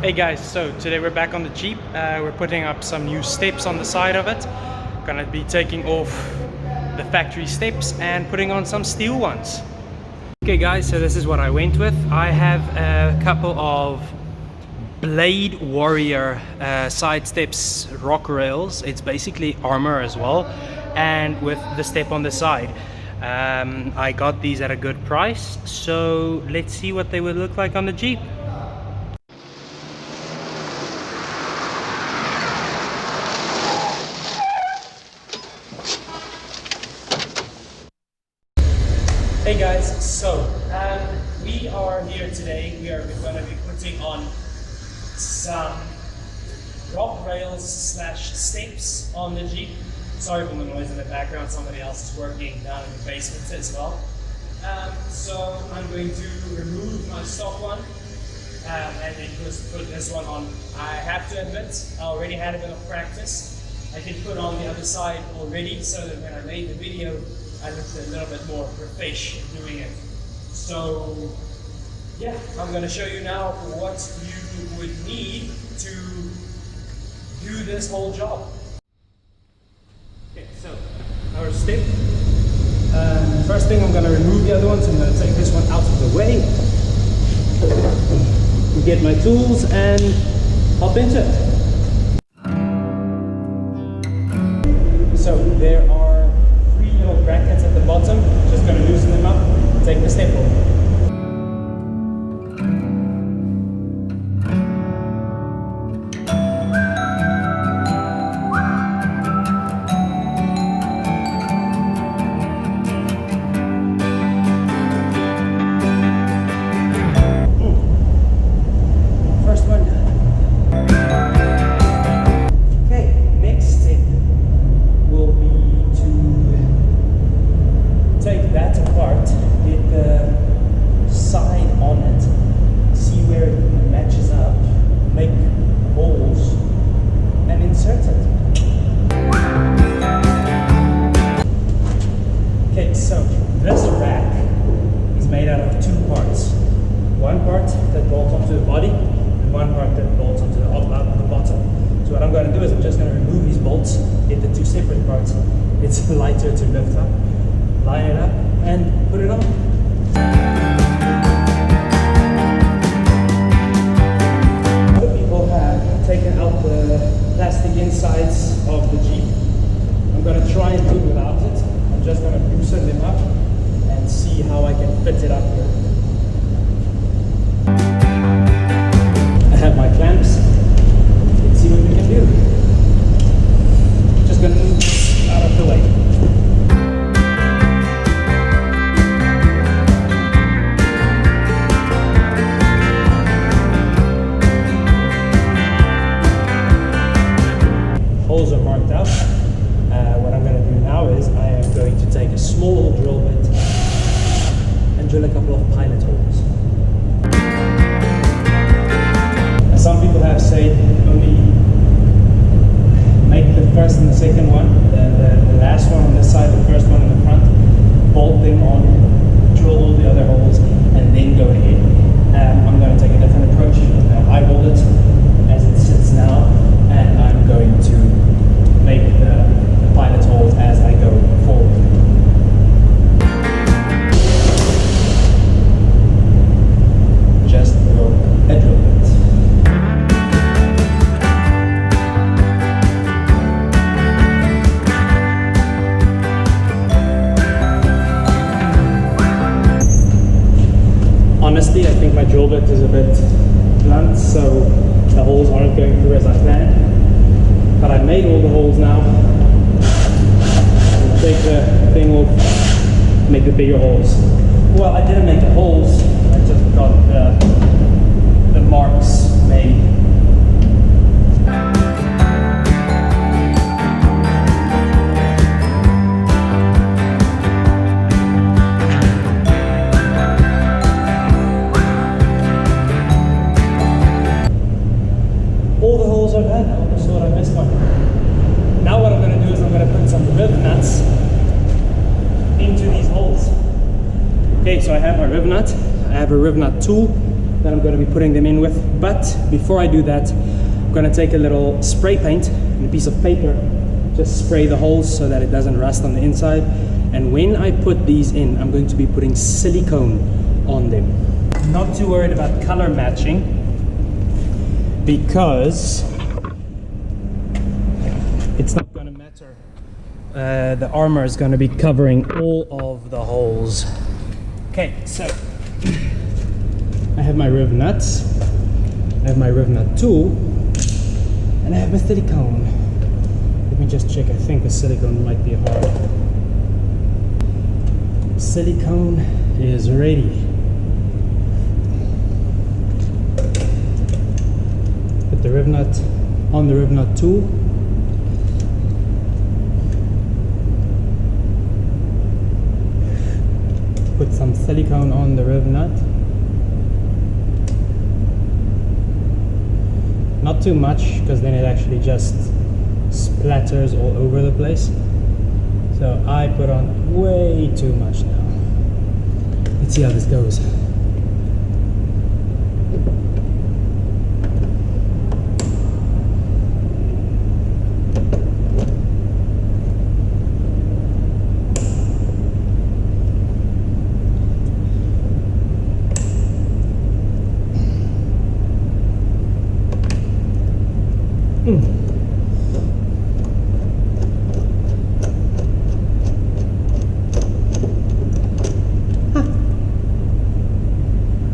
Hey guys, so today we're back on the Jeep. We're putting up some new steps on the side of it. Gonna be taking off the factory steps and putting on some steel ones. Okay guys, so this is what I went with. I have a couple of Blade Warrior side steps rock rails. It's basically armor as well, and with the step on the side. I got these at a good price, so let's see what they would look like on the Jeep. Hey guys, so we are here today. We are going to be putting on some rock rails slash steps on the Jeep. Sorry for the noise in the background, somebody else is working down in the basement as well. So I'm going to remove my stock one and then just put this one on. I have to admit, I already had a bit of practice. I did put on the other side already so that when I made the video, I looked a little bit more professional doing it. So yeah, I'm going to show you now what you would need to do this whole job. Okay, so our step. First thing, I'm going to remove the other one, so I'm going to take this one out of the way. Get my tools and hop into it. So there are little brackets at the bottom, just going to loosen them up and take the step off. First one done. Okay, next step will be take that apart, get the side on it, see where it matches up, make holes, and insert it. Okay, so this rack is made out of two parts. One part that bolts onto the body, and one part that bolts onto the bottom. So what I'm going to do is I'm just going to remove these bolts, get the two separate parts. It's lighter to lift up. Line it up and put it on. Other people have taken out the plastic insides of the Jeep. I'm going to try and do it without it. I'm just going to loosen them up and see how I can fit it up here. I have my clamps. Let's see what we can do. Just going to move this out of the way. Holes are marked out. What I'm going to do now is I am going to take a small drill bit and drill a couple of pilot holes. Some people have said only make the first and the second one, the last one on this side, the first one in the front, bolt them on, drill all the other holes, and then go ahead. I'm going to take a different approach. Eyeball it as it sits now, and I'm going to make the pilot holes as I go forward. Just a drill bit. Honestly, I think my drill bit is a bit blunt, so the holes aren't going through as I planned. But I made all the holes now. I'll take the thing off, make the bigger holes. Well, I didn't make the holes, I just got the marks made. All the holes are done. I almost thought I missed one. Now what I'm going to do is I'm going to put some rib nuts into these holes. Okay, so I have my rib nut. I have a rib nut tool. that I'm going to be putting them in with. But before I do that, I'm going to take a little spray paint and a piece of paper, just spray the holes so that it doesn't rust on the inside. And when I put these in, I'm going to be putting silicone on them. I'm not too worried about color matching because it's not going to matter. The armor is going to be covering all of the holes. Okay, so I have my riv nuts, I have my riv nut tool, and I have my silicone. Let me just check. I think the silicone might be hard. Silicone is ready. Put the riv nut on the riv nut tool. Put some silicone on the riv nut. Not too much, because then it actually just splatters all over the place. So I put on way too much now. Let's see how this goes.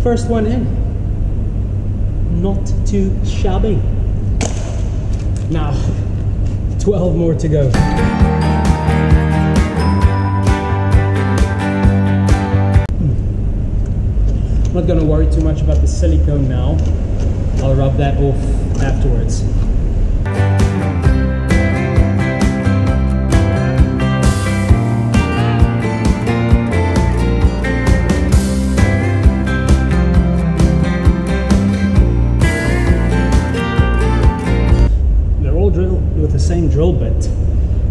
First one in. Not too shabby. Now, 12 more to go. I'm not going to worry too much about the silicone now. I'll rub that off afterwards. With the same drill bit,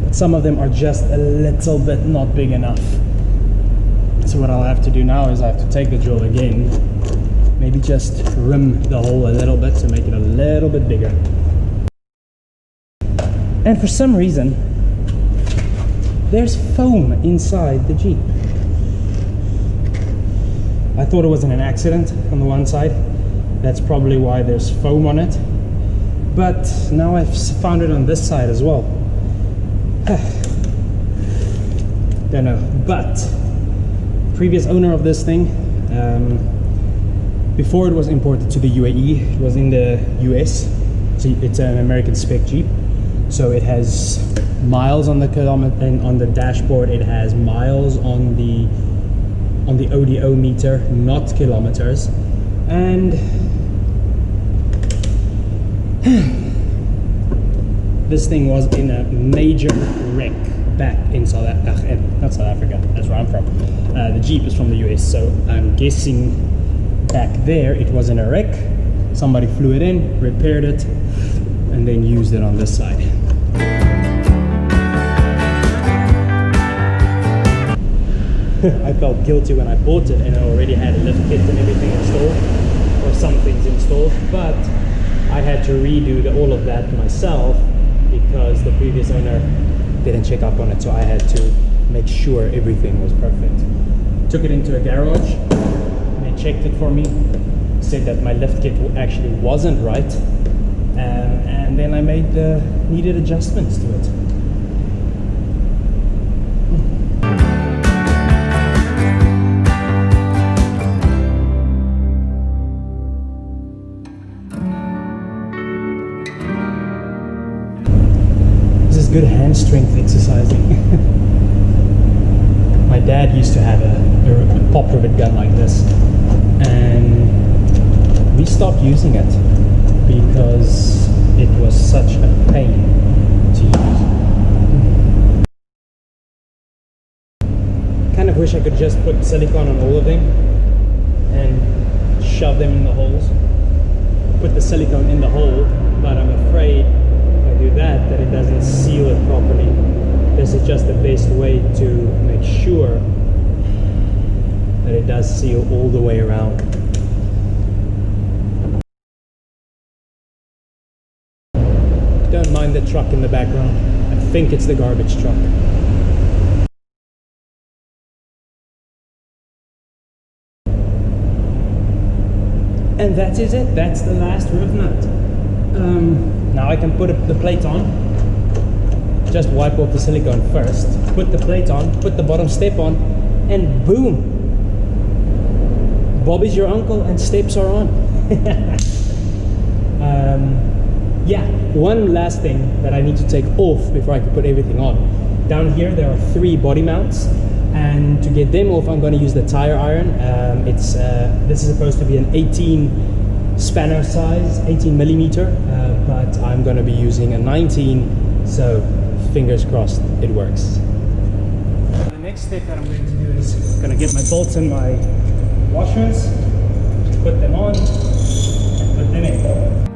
but some of them are just a little bit not big enough. So what I'll have to do now is I have to take the drill again, maybe just rim the hole a little bit to make it a little bit bigger. And for some reason there's foam inside the Jeep. I thought it was an accident on the one side. That's probably why there's foam on it. But now I've found it on this side as well. Don't know. But previous owner of this thing, before it was imported to the UAE, it was in the US. It's an American spec Jeep, so it has miles on the kilometer, and on the dashboard it has miles on the ODO meter, not kilometers. And this thing was in a major wreck back in not South Africa, that's where I'm from. The Jeep is from the US, so I'm guessing back there it was in a wreck. Somebody flew it in, repaired it, and then used it on this side. I felt guilty when I bought it and I already had a lift kit and everything installed, or some things installed, but I had to redo all of that myself because the previous owner didn't check up on it, so I had to make sure everything was perfect. Took it into a garage, and they checked it for me, said that my lift kit actually wasn't right, and then I made the needed adjustments to it. Good hand strength exercising. My dad used to have a pop rivet gun like this, and we stopped using it because it was such a pain to use. Kind of wish I could just put silicone on all of them and shove them in the holes. Put the silicone in the hole, but I'm afraid do that it doesn't seal it properly. This is just the best way to make sure that it does seal all the way around. find the truck in the background. I think it's the garbage truck. And that is it. That's the last roof nut. Now I can put the plate on. Just wipe off the silicone first. Put the plate on. Put the bottom step on. And boom! Bobby's your uncle and steps are on. Yeah, one last thing that I need to take off before I can put everything on. Down here there are 3 body mounts, and to get them off I'm going to use the tire iron. This is supposed to be an 18 spanner size, 18 millimeter, but I'm going to be using a 19, so fingers crossed it works. The next step that I'm going to do is going to get my bolts and my washers, put them on, and put them in.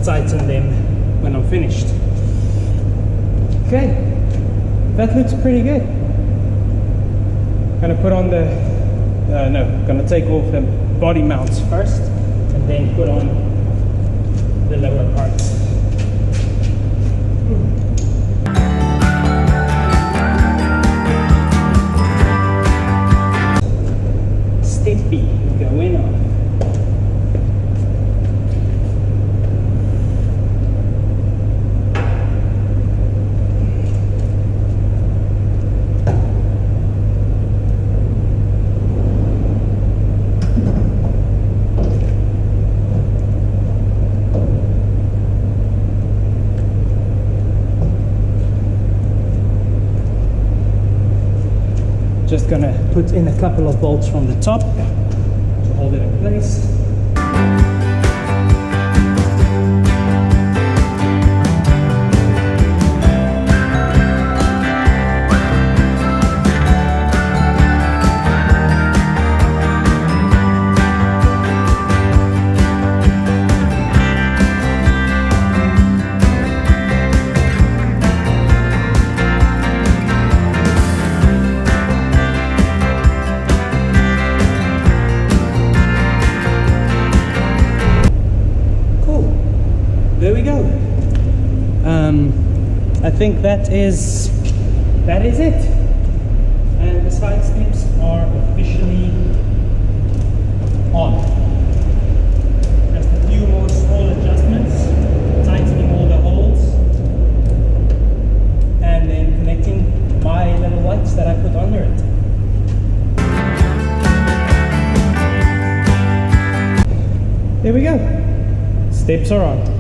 Tighten them when I'm finished. Okay, that looks pretty good. Gonna put on the gonna take off the body mounts first and then put on the lower parts. Step B, going on. Just gonna put in a couple of bolts from the top to hold it in place. There we go. I think that is it. And the side steps are officially on. Just a few more small adjustments, tightening all the holes, and then connecting my little lights that I put under it. There we go. Steps are on.